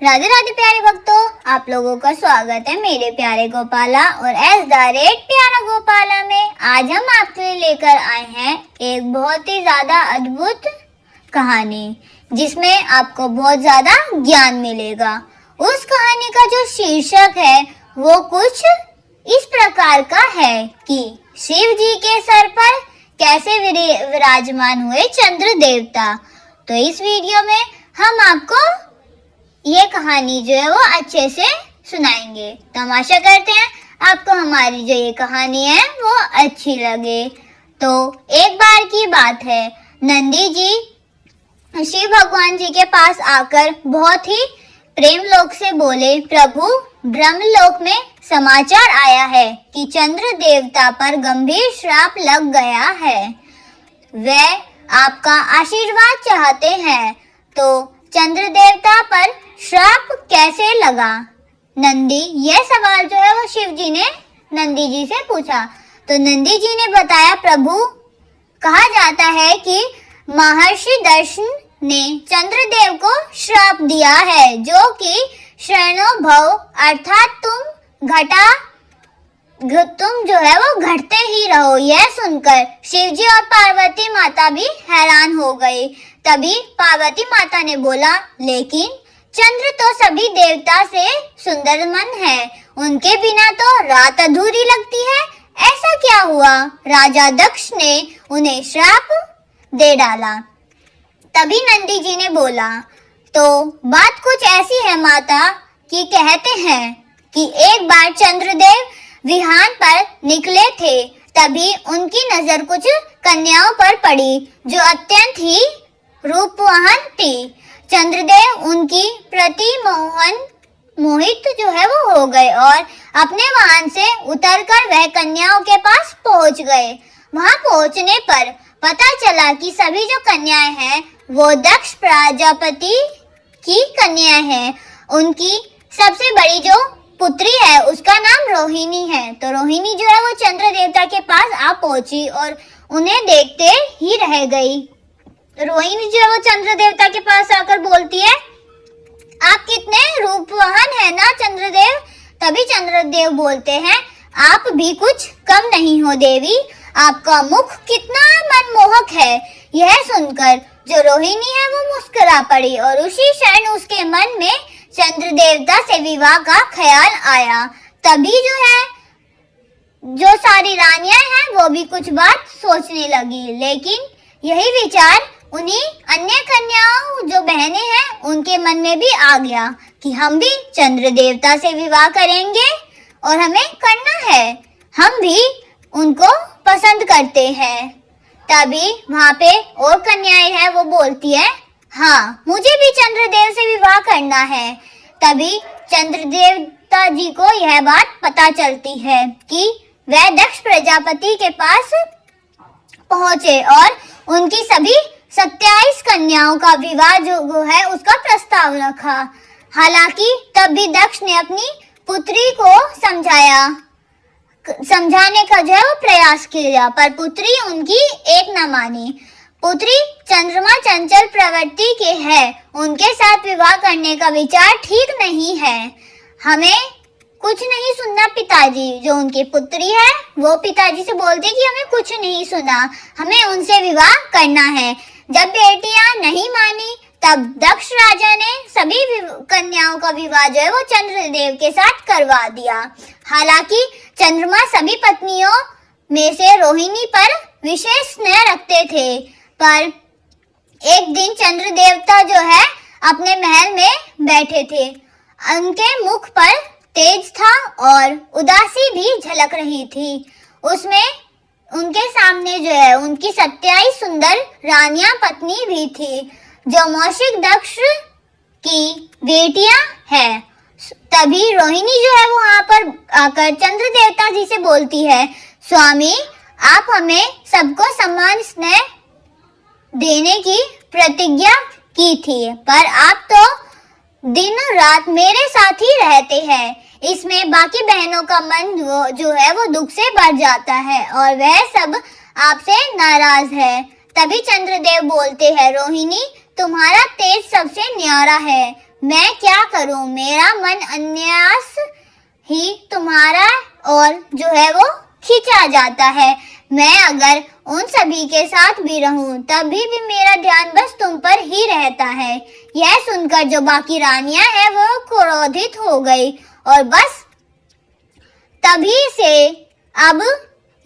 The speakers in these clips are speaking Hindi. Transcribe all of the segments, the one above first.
राधे राधे प्यारे भक्तों, आप लोगों का स्वागत है मेरे प्यारे गोपाला और एस द रेड प्यारा गोपाला में। आज हम आपके लिए लेकर आए हैं एक बहुत ही ज्यादा अद्भुत कहानी जिसमें आपको बहुत ज्यादा ज्ञान मिलेगा। उस कहानी का जो शीर्षक है वो कुछ इस प्रकार का है कि शिव जी के सर पर कैसे विराजमान हुए चंद्र देवता। तो इस वीडियो में हम आपको ये कहानी जो है वो अच्छे से सुनाएंगे। तो हम आशा करते हैं आपको हमारी जो ये कहानी है वो अच्छी लगे। तो एक बार की बात है, नंदी जी शिव भगवान जी के पास आकर बहुत ही प्रेम लोक से बोले, प्रभु ब्रह्मलोक में समाचार आया है कि चंद्र देवता पर गंभीर श्राप लग गया है। वे आपका आशीर्वाद चाहते हैं। तो चंद्र देवता पर श्राप कैसे लगा? नंदी यह सवाल जो है वो शिव जी ने नंदी जी से पूछा। तो नंदी जी ने बताया, प्रभु कहा जाता है कि महर्षि दर्शन ने चंद्रदेव को श्राप दिया है, जो कि शरणो भव अर्थात तुम जो है वो घटते ही रहो। यह सुनकर शिवजी और पार्वती माता भी हैरान हो गई। तभी पार्वती माता ने बोला, लेकिन चंद्र तो सभी देवता से सुंदरमन है, उनके बिना तो रात अधूरी लगती है। ऐसा क्या हुआ? राजा दक्ष ने उन्हें श्राप दे डाला। तभी नंदी जी ने बोला, तो बात कुछ ऐसी है माता कि कहते हैं कि एक बार चंद्रदेव विहान पर निकले थे, तभी उनकी नजर कुछ कन्याओं पर पड़ी जो अत्यंत ही रूपवान थी। चंद्रदेव उनकी प्रति मोहित जो है वो हो गए और अपने वाहन से उतरकर वह कन्याओं के पास पहुंच गए। वहां पहुंचने पर पता चला कि सभी जो कन्याएं हैं वो दक्ष प्रजापति की कन्याएं हैं। उनकी सबसे बड़ी जो पुत्री है उसका नाम रोहिणी है। तो रोहिणी जो है वो चंद्र देवता के पास आ पहुंची और उन्हें देखते ही रह गई। रोहिणी जो है वो चंद्र देवता के पास आकर बोलती है, आप कितने रूपवान है ना चंद्रदेव। तभी चंद्रदेव बोलते हैं, आप भी कुछ कम नहीं हो देवी, आपका मुख कितना मनमोहक है। यह सुनकर जो रोहिणी है वो मुस्कुरा पड़ी और उसी क्षण उसके मन में चंद्र देवता से विवाह का ख्याल आया। तभी जो सारी रानियां हैं वो भी कुछ बात सोचने लगी, लेकिन यही विचार उन्हीं अन्य कन्याओं जो बहनें हैं उनके मन में भी आ गया कि हम भी चंद्र देवता से विवाह करेंगे और हमें करना है, हम भी उनको पसंद करते हैं। तभी वहाँ पे और कन्याएं हैं वो बोलती है, हाँ मुझे भी चंद्रदेव से विवाह करना है। तभी चंद्र देवता जी को यह बात पता चलती है कि वह दक्ष प्रजापति के पास पहुंचे और उनकी सभी 27 कन्याओं का विवाह जो है उसका प्रस्ताव रखा। हालांकि तब भी दक्ष ने अपनी पुत्री को समझाने का जो है वो प्रयास किया, पर पुत्री उनकी एक न मानी। पुत्री चंद्रमा चंचल प्रवृत्ति के है, उनके साथ विवाह करने का विचार ठीक नहीं है। हमें कुछ नहीं सुनना पिताजी। जो उनकी पुत्री है वो पिताजी से बोलती कि हमें कुछ नहीं सुना, हमें उनसे विवाह करना है। जब बेटियां नहीं मानी तब दक्ष राजा ने सभी कन्याओं का विवाह जो है वो चंद्रदेव के साथ करवा दिया। हालांकि चंद्रमा सभी पत्नियों में से रोहिणी पर विशेष स्नेह रखते थे, पर एक दिन चंद्र देवता जो है अपने महल में बैठे थे। उनके मुख पर तेज था और उदासी भी झलक रही थी। उसमें उनके सामने जो है उनकी 27 सुंदर रानियां पत्नी भी थी जो मौशिक दक्ष की बेटियां हैं। तभी रोहिणी जो है वो वहां पर आकर चंद्र देवता जी से बोलती है, स्वामी आप हमें सबको सम्मान स्नेह देने की प्रतिज्ञा की थी, पर आप तो दिन रात मेरे साथ ही रहते हैं। इसमें बाकी बहनों का मन जो है वो दुख से भर जाता है और वह सब आपसे नाराज है। तभी चंद्रदेव बोलते हैं, रोहिणी तुम्हारा तेज सबसे न्यारा है, मैं क्या करूं, मेरा मन अन्यास ही तुम्हारा और जो है वो खींचा जाता है। मैं अगर उन सभी के साथ भी रहूं तभी भी मेरा ध्यान बस तुम पर ही रहता है। यह सुनकर जो बाकी रानियां हैं वो क्रोधित हो गई और बस तभी से अब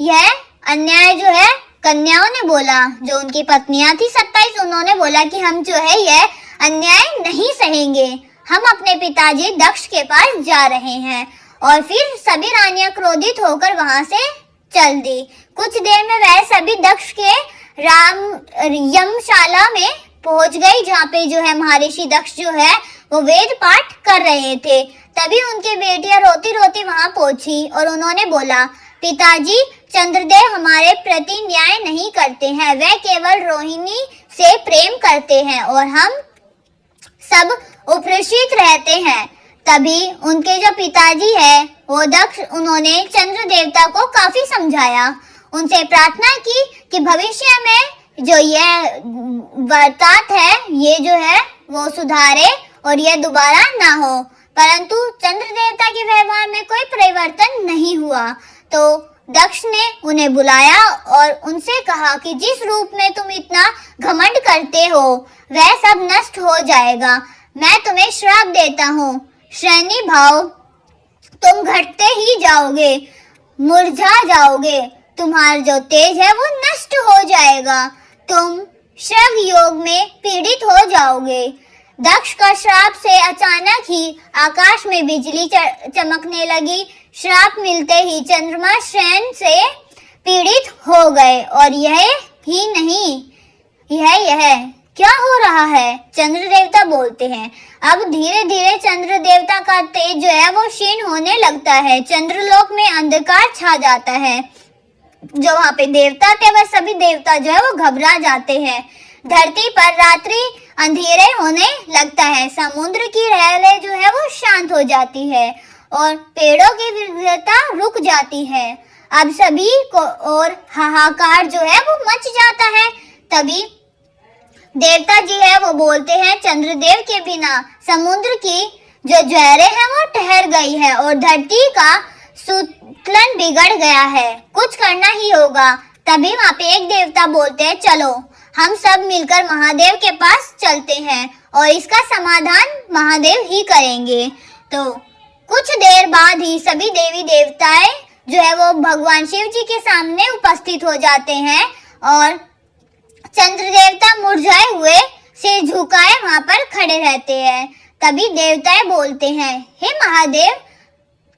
यह अन्याय जो है कन्याओं ने बोला, जो उनकी पत्नियां थी 27, उन्होंने बोला कि हम जो है यह अन्याय नहीं सहेंगे, हम अपने पिताजी दक्ष के पास जा रहे हैं। और फिर सभी रानियां क्रोधित होकर वहां से चल दी। कुछ देर में वह सभी दक्ष के यमशाला में पहुंच गई, जहाँ पे जो है महर्षि दक्ष जो है वो वेद पाठ कर रहे थे। तभी उनकी बेटियां रोती रोती वहां पहुंची और उन्होंने बोला, पिताजी चंद्रदेव हमारे प्रति न्याय नहीं करते हैं, वह केवल रोहिणी से प्रेम करते हैं और हम सब उपरिषित रहते हैं। तभी उनके जो पिताजी है वो दक्ष, उन्होंने चंद्र देवता को काफी समझाया, उनसे प्रार्थना की कि भविष्य में जो यह बरसात है ये जो है वो सुधारे और यह दोबारा ना हो। परंतु चंद्र देवता के व्यवहार में कोई परिवर्तन नहीं हुआ। तो दक्ष ने उन्हें बुलाया और उनसे कहा कि जिस रूप में तुम इतना घमंड करते हो वह सब नष्ट हो जाएगा। मैं तुम्हें श्राप देता हूँ, श्रेणी भाव तुम घटते ही जाओगे, मुरझा जाओगे, तुम्हारा जो तेज है वो नष्ट हो जाएगा, तुम श्रग योग में पीड़ित हो जाओगे। दक्ष का श्राप से अचानक ही आकाश में बिजली चमकने लगी। श्राप मिलते ही चंद्रमा श्रेण से पीड़ित हो गए। और यह ही नहीं, यह क्या हो रहा है, चंद्र देवता बोलते हैं। अब धीरे धीरे चंद्र देवता का तेज जो है वो क्षीण होने लगता है। चंद्रलोक में अंधकार छा जाता है। जो वहाँ पे देवता थे वह सभी देवता जो है वो घबरा जाते हैं। धरती पर रात्रि अंधेरे होने लगता है। समुद्र की लहरें जो है वो शांत हो जाती है और पेड़ों की विविधता रुक जाती है। अब सभी को और हाहाकार जो है वो मच जाता है। तभी देवता जी है वो बोलते हैं, चंद्रदेव के बिना समुद्र की जो ज्वारें हैं वो ठहर गई है और धरती का संतुलन बिगड़ गया है, कुछ करना ही होगा। तभी वहाँ पे एक देवता बोलते हैं, चलो हम सब मिलकर महादेव के पास चलते हैं और इसका समाधान महादेव ही करेंगे। तो कुछ देर बाद ही सभी देवी देवताएं जो है वो भगवान शिव जी के सामने उपस्थित हो जाते हैं और चंद्र देवता मुरझाए हुए सिर झुकाए वहां पर खड़े रहते हैं। तभी देवताएं बोलते हैं, हे महादेव,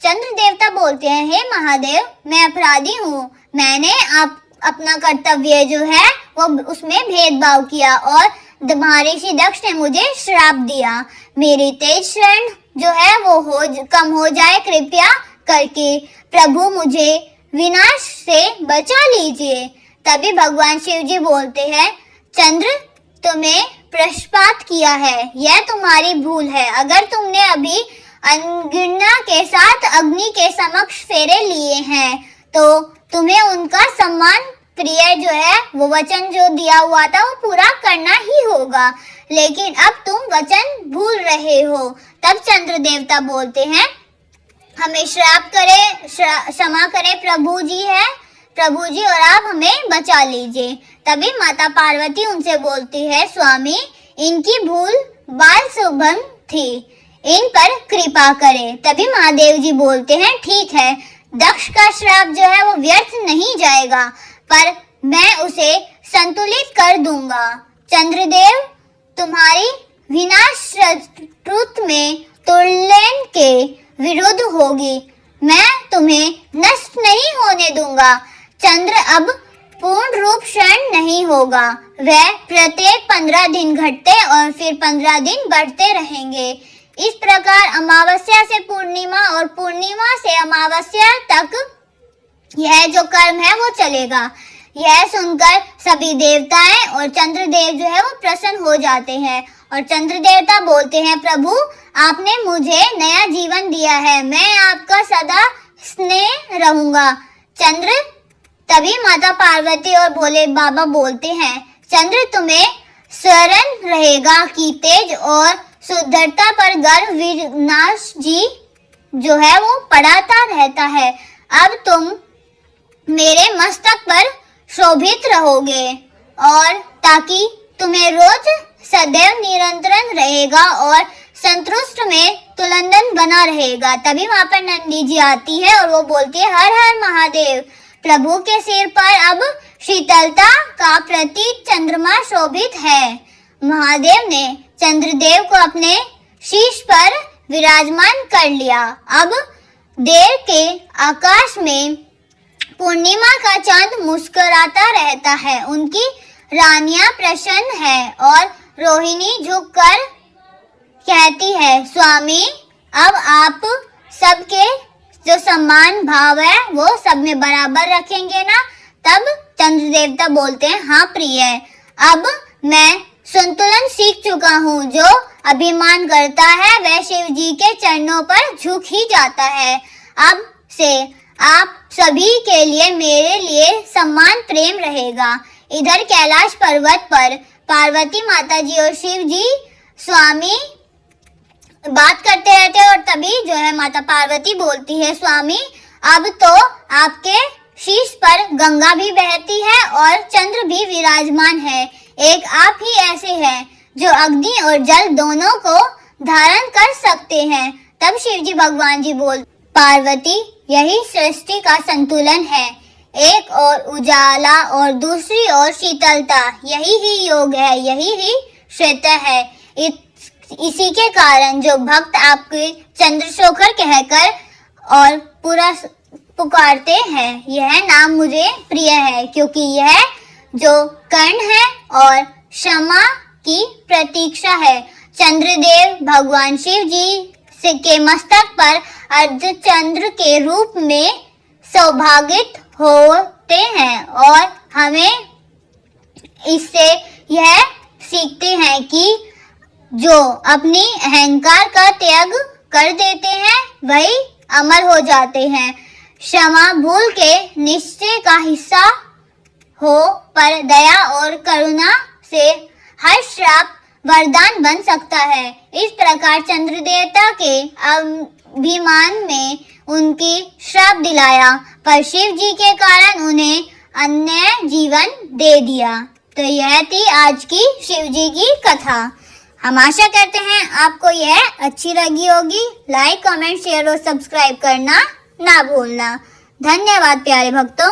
चंद्र देवता बोलते हैं, हे महादेव, मैं अपराधी हूँ, मैंने अपना कर्तव्य जो है वो उसमें भेदभाव किया और महर्षि दक्ष ने मुझे श्राप दिया। मेरी तेज शरण जो है वो कम हो जाए, कृपया करके प्रभु मुझे विनाश से बचा लीजिए। तभी भगवान शिव जी बोलते हैं, चंद्र तुम्हें पक्षपात किया है, यह तुम्हारी भूल है। अगर तुमने अभी अनगिनना के साथ अग्नि के समक्ष फेरे लिए हैं तो तुम्हें उनका सम्मान प्रिय जो है वो वचन जो दिया हुआ था वो पूरा करना ही होगा, लेकिन अब तुम वचन भूल रहे हो। तब चंद्र देवता बोलते हैं, हमें श्राप करे, क्षमा करे प्रभु जी है, प्रभु जी, और आप हमें बचा लीजिए। तभी माता पार्वती उनसे बोलती है, स्वामी इनकी भूल बाल शुभम थी, इन पर कृपा करें। तभी महादेव जी बोलते हैं, ठीक है, दक्ष का श्राप जो है वो व्यर्थ नहीं जाएगा, पर मैं उसे संतुलित कर दूंगा। चंद्रदेव तुम्हारी विनाश शत्रुत्व में तुल्यन के विरुद्ध होगी, मैं तुम्हें नष्ट नहीं होने दूंगा। चंद्र अब पूर्ण रूप क्षण नहीं होगा, वह प्रत्येक 15 दिन घटते और फिर 15 दिन बढ़ते रहेंगे। इस प्रकार अमावस्या से पूर्णिमा और पूर्णिमा से अमावस्या तक यह जो कर्म है वो चलेगा। यह सुनकर सभी देवताएं और चंद्रदेव जो है वो प्रसन्न हो जाते हैं और चंद्र देवता बोलते हैं, प्रभु आपने मुझे नया जीवन दिया है, मैं आपका सदा स्नेह रहूंगा। चंद्र तभी माता पार्वती और भोले बाबा बोलते हैं, चंद्र तुम्हें स्मरण रहेगा कि तेज और शुद्धता पर गर्व विनाश जी जो है वो पढ़ाता रहता है। अब तुम मेरे मस्तक पर शोभित रहोगे और ताकि तुम्हें रोज सदैव निरंतर रहेगा और संतुष्ट में तुलंदन बना रहेगा। तभी वहां पर नंदी जी आती है और वो बोलती है, हर हर महादेव। प्रभु के सिर पर अब शीतलता का प्रतीक चंद्रमा शोभित है। महादेव ने चंद्रदेव को अपने शीश पर विराजमान कर लिया। अब देर के आकाश में पूर्णिमा का चांद मुस्कुराता रहता है। उनकी रानियां प्रसन्न है और रोहिणी झुककर कहती है, स्वामी अब आप सबके जो सम्मान भाव है वो सब में बराबर रखेंगे ना? तब चंद्र देवता बोलते हैं, हाँ प्रिय, अब मैं संतुलन सीख चुका हूँ। जो अभिमान करता है वह शिव जी के चरणों पर झुक ही जाता है। अब से आप सभी के लिए मेरे लिए सम्मान प्रेम रहेगा। इधर कैलाश पर्वत पर पार्वती माता जी और शिव जी स्वामी बात करते रहते हैं और तभी जो है माता पार्वती बोलती है, स्वामी अब तो आपके शीश पर गंगा भी बहती है और चंद्र भी विराजमान है। एक आप ही ऐसे हैं जो अग्नि और जल दोनों को धारण कर सकते हैं। तब शिव जी भगवान जी बोल, पार्वती यही सृष्टि का संतुलन है। एक और उजाला और दूसरी ओर शीतलता, यही ही योग है, यही ही श्वेत है। इसी के कारण जो भक्त आपके चंद्रशेखर कहकर और पूरा पुकारते हैं, यह नाम मुझे प्रिय है, क्योंकि यह जो कर्ण है और क्षमा की प्रतीक्षा है। चंद्रदेव भगवान शिव जी के मस्तक पर अर्धचंद्र के रूप में सौभागित होते हैं और हमें इससे यह सीखते हैं कि जो अपनी अहंकार का त्याग कर देते हैं वही अमर हो जाते हैं। क्षमा भूल के निश्चय का हिस्सा हो, पर दया और करुणा से हर श्राप वरदान बन सकता है। इस प्रकार चंद्र देवता के अभिमान में उनकी श्राप दिलाया, पर शिव जी के कारण उन्हें अन्य जीवन दे दिया। तो यह थी आज की शिव जी की कथा। हम आशा करते हैं आपको यह अच्छी लगी होगी। लाइक, कमेंट, शेयर और सब्सक्राइब करना ना भूलना। धन्यवाद प्यारे भक्तों।